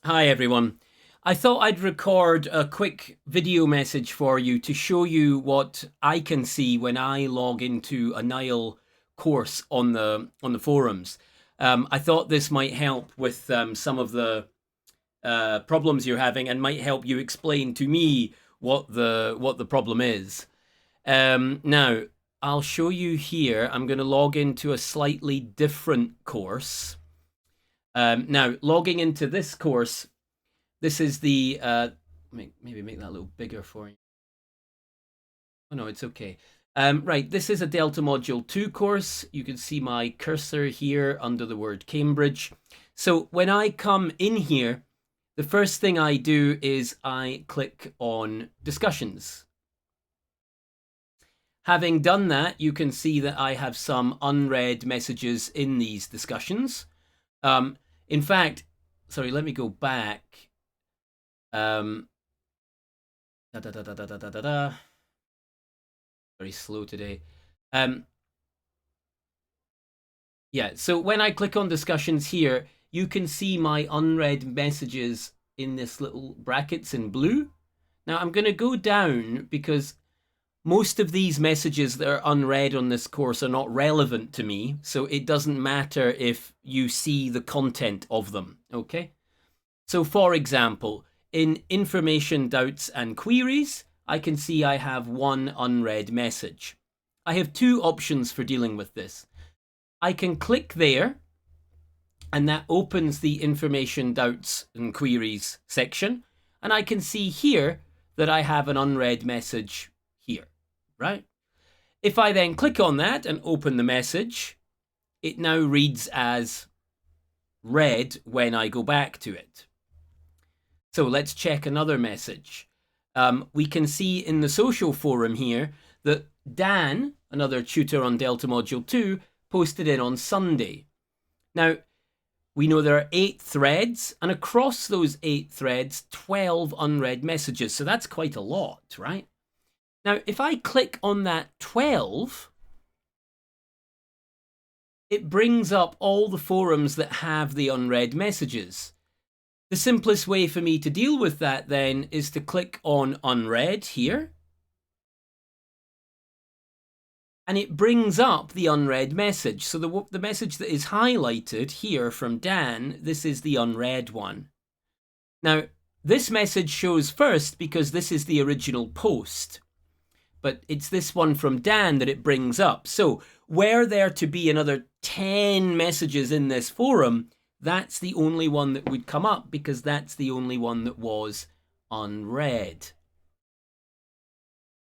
Hi everyone. I thought I'd record a quick video message for you to show you what I can see when I log into a NILE course on the forums. I thought this might help with some of the problems you're having and might help you explain to me what the problem is. Now, I'll show you here. I'm going to log into a slightly different course. Now, logging into this course, this is the, maybe make that a little bigger for you. Oh no, it's okay. Right, this is a Delta Module 2 course. You can see my cursor here under the word Cambridge. So when I come in here, the first thing I do is I click on discussions. Having done that, you can see that I have some unread messages in these discussions. In fact, sorry, let me go back. Very slow today. Yeah, so when I click on discussions here, you can see my unread messages in this little brackets in blue. Now I'm going to go down because most of these messages that are unread on this course are not relevant to me, so it doesn't matter if you see the content of them, okay? So for example, in information, doubts and queries, I can see I have one unread message. I have two options for dealing with this. I can click there and that opens the information, doubts and queries section. And I can see here that I have an unread message here, right? If I then click on that and open the message, it now reads as read when I go back to it. So let's check another message. We can see in the social forum here that Dan, another tutor on Delta Module 2, posted in on Sunday. Now, we know there are 8 threads, and across those 8 threads, 12 unread messages. So that's quite a lot, right? Now, if I click on that 12, it brings up all the forums that have the unread messages. The simplest way for me to deal with that then is to click on unread here. And it brings up the unread message. So the message that is highlighted here from Dan, this is the unread one. Now, this message shows first because this is the original post. But it's this one from Dan that it brings up. So were there to be another 10 messages in this forum, that's the only one that would come up because that's the only one that was unread.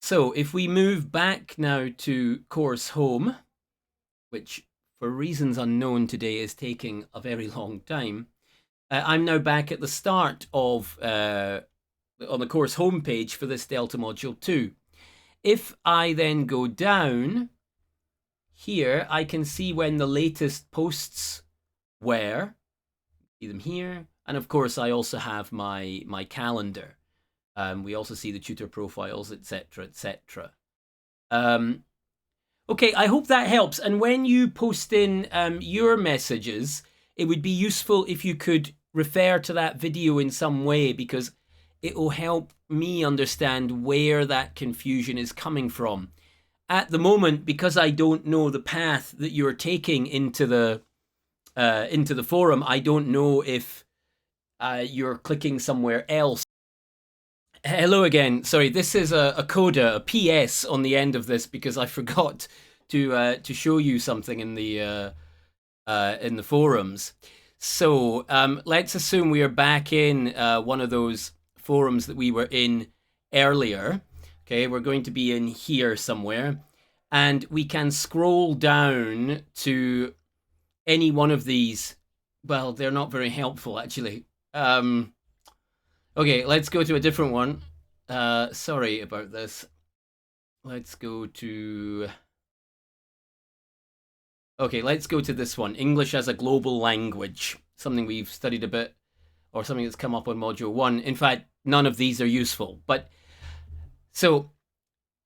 So if we move back now to course home, which for reasons unknown today is taking a very long time, I'm now back at the start of on the course homepage for this Delta Module 2. If I then go down here, I can see when the latest posts were. See them here. And of course, I also have my calendar. We also see the tutor profiles, etc., etc. Okay, I hope that helps. And when you post in your messages, it would be useful if you could refer to that video in some way because it will help me understand where that confusion is coming from. At the moment, because I don't know the path that you're taking into the forum, I don't know if you're clicking somewhere else. Hello again. Sorry, this is a coda, a PS on the end of this because I forgot to show you something in the forums. So let's assume we are back in one of those forums that we were in earlier. Okay, we're going to be in here somewhere, and we can scroll down to any one of these. Well, they're not very helpful actually. Okay, let's go to a different one. Sorry about this. Let's go to... Okay, let's go to this one. English as a global language. Something we've studied a bit, or something that's come up on Module 1. In fact, none of these are useful. But so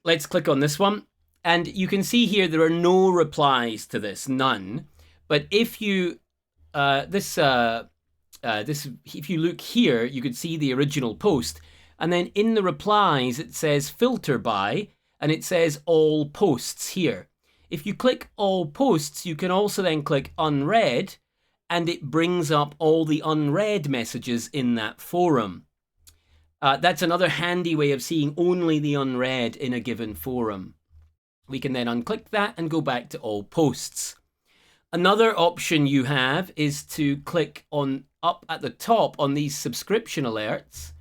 let's click on this one. And you can see here there are no replies to this, none. But if you... if you look here, you could see the original post. And then in the replies, it says filter by, and it says all posts here. If you click all posts, you can also then click unread, and it brings up all the unread messages in that forum. That's another handy way of seeing only the unread in a given forum. We can then unclick that and go back to all posts. Another option you have is to click on up at the top on these subscription alerts.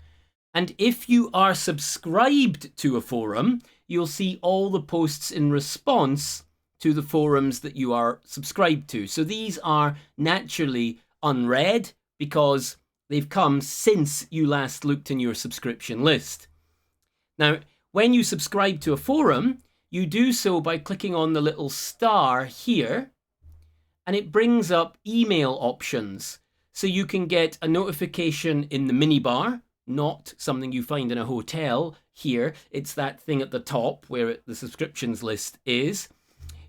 And if you are subscribed to a forum, you'll see all the posts in response to the forums that you are subscribed to. So these are naturally unread because they've come since you last looked in your subscription list. Now, when you subscribe to a forum, you do so by clicking on the little star here, and it brings up email options. So you can get a notification in the minibar, not something you find in a hotel here. It's that thing at the top where the subscriptions list is.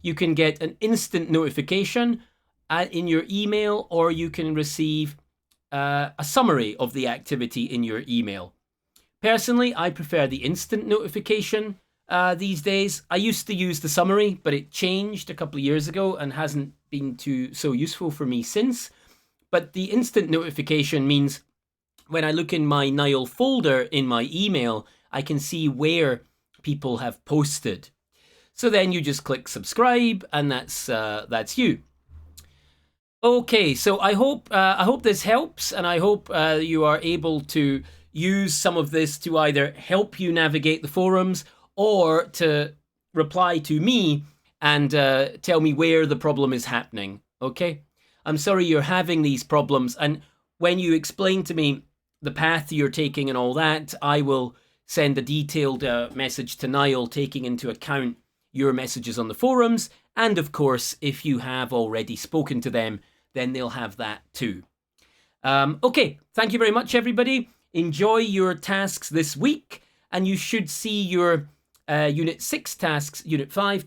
You can get an instant notification in your email, or you can receive a summary of the activity in your email. Personally, I prefer the instant notification these days. I used to use the summary, but it changed a couple of years ago and hasn't been so useful for me since. But the instant notification means when I look in my NILE folder in my email, I can see where people have posted. So then you just click subscribe, and that's you. Okay, so I hope this helps, and I hope you are able to use some of this to either help you navigate the forums or to reply to me and tell me where the problem is happening. Okay, I'm sorry you're having these problems, and when you explain to me the path you're taking and all that, I will send a detailed message to NILE taking into account your messages on the forums, and of course, if you have already spoken to them, then they'll have that too. Okay, thank you very much, everybody. Enjoy your tasks this week, and you should see your Unit 6 tasks, Unit 5,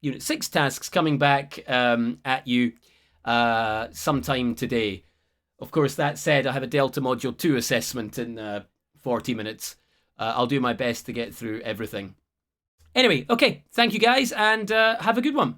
Unit 6 tasks coming back at you sometime today. Of course, that said, I have a Delta Module 2 assessment in 40 minutes. I'll do my best to get through everything. Anyway, okay, thank you guys, and have a good one.